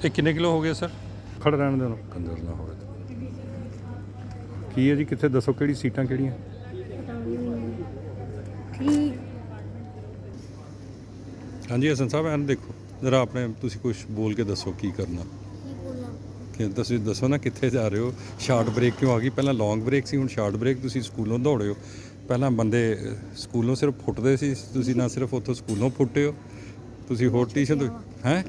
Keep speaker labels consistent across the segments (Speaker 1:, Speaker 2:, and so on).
Speaker 1: ਇਹ ਕਿੰਨੇ ਕਿਲੋ ਹੋ ਗਏ ਸਰ? ਖੜ ਰਹਿਣ ਦੇ, ਕੰਦਰ ਨਾ ਹੋਵੇ। ਕੀ ਹੈ ਜੀ, ਕਿੱਥੇ ਦੱਸੋ, ਕਿਹੜੀ ਸੀਟਾਂ ਕਿਹੜੀਆਂ? ਹਾਂਜੀ ਹਸਨ ਸਾਹਿਬ ਐਨ ਦੇਖੋ ਜਰਾ, ਆਪਣੇ ਤੁਸੀਂ ਕੁਝ ਬੋਲ ਕੇ ਦੱਸੋ ਕੀ ਕਰਨਾ। ਕਿ ਤੁਸੀਂ ਦੱਸੋ ਨਾ ਕਿੱਥੇ ਜਾ ਰਹੇ ਹੋ? ਸ਼ਾਰਟ ਬ੍ਰੇਕ ਕਿਉਂ ਆ ਗਈ? ਪਹਿਲਾਂ ਲੌਂਗ ਬ੍ਰੇਕ ਸੀ, ਹੁਣ ਸ਼ਾਰਟ ਬ੍ਰੇਕ। ਤੁਸੀਂ ਸਕੂਲੋਂ ਦੌੜੇ ਹੋ। ਪਹਿਲਾਂ ਬੰਦੇ ਸਕੂਲੋਂ ਸਿਰਫ ਫੁੱਟਦੇ ਸੀ, ਤੁਸੀਂ ਨਾ ਸਿਰਫ ਉੱਥੋਂ ਸਕੂਲੋਂ ਫੁੱਟੇ ਹੋ, ਤੁਸੀਂ ਹੋਰ ਟਿਊਸ਼ਨ ਹੈ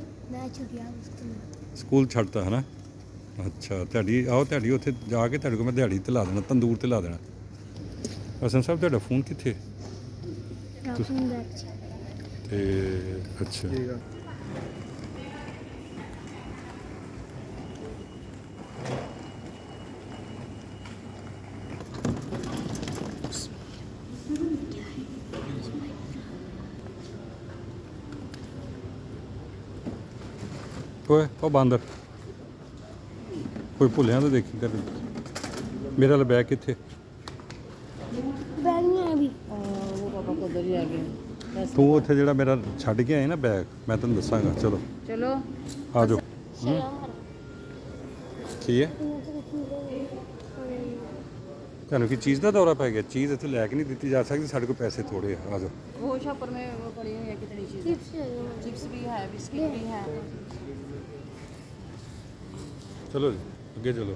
Speaker 1: ਸਕੂਲ ਛੱਡਤਾ ਹੈ ਨਾ? ਅੱਛਾ, ਤੁਹਾਡੀ ਆਓ, ਤੁਹਾਡੀ ਉੱਥੇ ਜਾ ਕੇ ਤੁਹਾਡੇ ਕੋਲ ਮੈਂ ਦਿਹਾੜੀ ਤੇ ਲਾ ਦੇਣਾ, ਤੰਦੂਰ ਤੇ ਲਾ ਦੇਣਾ। ਹਸਨ ਸਾਹਿਬ ਤੁਹਾਡਾ ਫੋਨ ਕਿੱਥੇ? ਤੇ ਅੱਛਾ ਓਏ ਉਹ ਬਾਂਦਰ ਕੋਈ ਭੁੱਲਿਆ ਤਾਂ ਦੇਖੀ ਕਰ। ਮੇਰਾ ਵਾਲਾ ਬੈਗ ਕਿੱਥੇ?
Speaker 2: बैग नहीं है अभी।
Speaker 3: वो पापा को उधर ही आ गए।
Speaker 1: ਤੂੰ ਉੱਥੇ ਜਿਹੜਾ ਮੇਰਾ ਛੱਡ ਕੇ ਆਏ ਨਾ ਬੈਗ, ਮੈਂ ਤੈਨੂੰ ਦੱਸਾਂਗਾ। ਚਲੋ
Speaker 3: चलो
Speaker 1: ਆ ਜਾਓ। ਕੀ ਹੈ ਤੁਹਾਨੂੰ ਕੀ ਚੀਜ਼ ਦਾ ਦੌਰਾ ਪੈ ਗਿਆ? ਚੀਜ਼ ਇੱਥੇ ਲੈ ਕੇ ਨਹੀਂ ਦਿੱਤੀ ਜਾ ਸਕਦੀ, ਸਾਡੇ ਕੋਲ ਪੈਸੇ ਥੋੜੇ ਆ। ਆ ਜਾਓ।
Speaker 3: वो शॉपर में वो पड़ी हुई है कितनी चीज़ें।
Speaker 2: चिप्स
Speaker 3: चिप्स भी है, बिस्किट भी है।
Speaker 1: ਚਲੋ ਜੀ ਅੱਗੇ ਚਲੋ।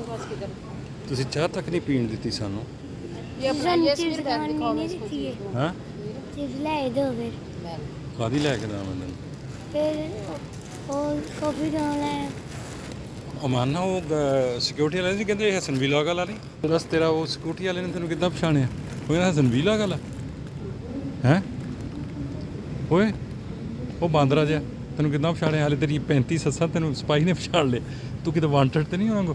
Speaker 3: बस किधर?
Speaker 1: ਤੁਸੀਂ ਚਾਹ ਤੱਕ ਨਹੀਂ ਪੀਣ ਦਿੱਤੀ ਸਾਨੂੰ।
Speaker 3: ये अपना ये
Speaker 2: चिप्स
Speaker 3: स्पीड बैग दिखाओ
Speaker 2: नहीं
Speaker 3: इसको
Speaker 2: दिखती है।
Speaker 3: चीज़ को।
Speaker 1: ਹਾਂ
Speaker 2: चिप्स लाए दो फिर
Speaker 3: बैग।
Speaker 1: ਕਾਹਦੀ ਲੈ ਕੇ ਦੇਵਾਂ ਮੈਂ ਤੈਨੂੰ?
Speaker 2: फिर और कॉफी डाल लाए।
Speaker 1: ਅਮਾਨ ਨਾ ਉਹ ਸਿਕਿਉਰਿਟੀ ਵਾਲੇ ਨਹੀਂ ਕਹਿੰਦੇ ਹਸਨ ਵੀਲਾ ਵਾਲਾ ਨਹੀਂ? ਰਸ ਤੇਰਾ ਉਹ ਸਿਕਿਉਰਿਟੀ ਵਾਲੇ ਨੇ ਤੈਨੂੰ ਕਿੱਦਾਂ ਪਛਾਣਿਆ? ਉਹ ਕਹਿੰਦਾ ਹਸਨ ਵੀਲਾ ਵਾਲਾ ਹੈ। ਓਏ ਉਹ ਬਾਂਦਰਾ ਜਿਹਾ ਤੈਨੂੰ ਕਿੱਦਾਂ ਪਛਾਣਿਆ? ਹਾਲੇ ਤੇਰੀ 35 ਸੱਸਾਂ ਤੈਨੂੰ ਸਿਪਾਹੀ ਨੇ ਪਛਾਣ ਲਿਆ। ਤੂੰ ਕਿਤੇ ਵਾਂਟਡ ਤੇ ਨਹੀਂ ਹੋਵਾਂਗਾ?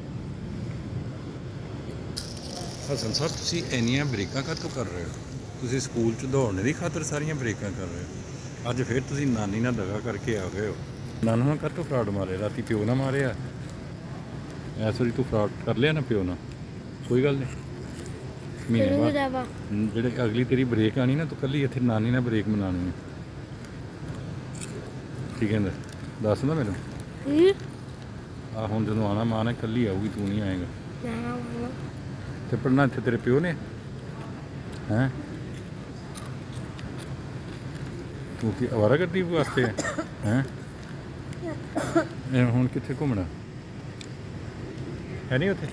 Speaker 1: ਹਸਨ ਸਾਹਿਬ ਤੁਸੀਂ ਇੰਨੀਆਂ ਬ੍ਰੇਕਾਂ ਕਾਹਤੋਂ ਕਰ ਰਹੇ ਹੋ? ਤੁਸੀਂ ਸਕੂਲ 'ਚ ਦੌੜਨੇ ਦੀ ਖਾਤਰ ਸਾਰੀਆਂ ਬ੍ਰੇਕਾਂ ਕਰ ਰਹੇ ਹੋ। ਅੱਜ ਫਿਰ ਤੁਸੀਂ ਨਾਨੀ ਨਾਲ ਦਗਾ ਕਰਕੇ ਆ ਗਏ ਹੋ। ਨਾਨਾ ਨਾਲ ਕਾਹਤੋਂ ਫਰਾਡ ਮਾਰੇ? ਰਾਤੀ ਪਿਓ ਨਾਲ ਮਾਰਿਆ, ਇਸ ਵਾਰੀ ਤੂੰ ਫਰਾਡ ਕਰ ਲਿਆ ਨਾ ਪਿਓ ਨਾਲ। ਕੋਈ ਗੱਲ ਨਹੀਂ, ਮਹੀਨੇ ਬਾਅਦ ਜਿਹੜੇ ਅਗਲੀ ਤੇਰੀ ਬ੍ਰੇਕ ਆਣੀ ਨਾ, ਤੂੰ ਕੱਲੀ ਇੱਥੇ ਨਾਨੀ ਨਾਲ ਬ੍ਰੇਕ ਮਨਾਉਣੀ ਹੈ। ਕੀ ਕਹਿੰਦਾ ਦੱਸ ਨਾ ਮੈਨੂੰ। ਆ ਹੁਣ ਜਦੋਂ ਆਉਣਾ ਮਾਂ ਨੇ ਕੱਲੀ ਆਊਗੀ, ਤੂੰ ਨਹੀਂ ਆਏਗਾ। ਤੇ ਪੜ੍ਹਨਾ ਇੱਥੇ ਤੇਰੇ ਪਿਓ ਨੇ ਹੈਂ? ਤੂੰ ਕੀ ਅਵਾਰਾਗਰਦੀ ਵਾਸਤੇ ਹੈ? ਹੁਣ ਕਿੱਥੇ ਘੁੰਮਣਾ ਹੈ? ਨਹੀਂ ਉੱਥੇ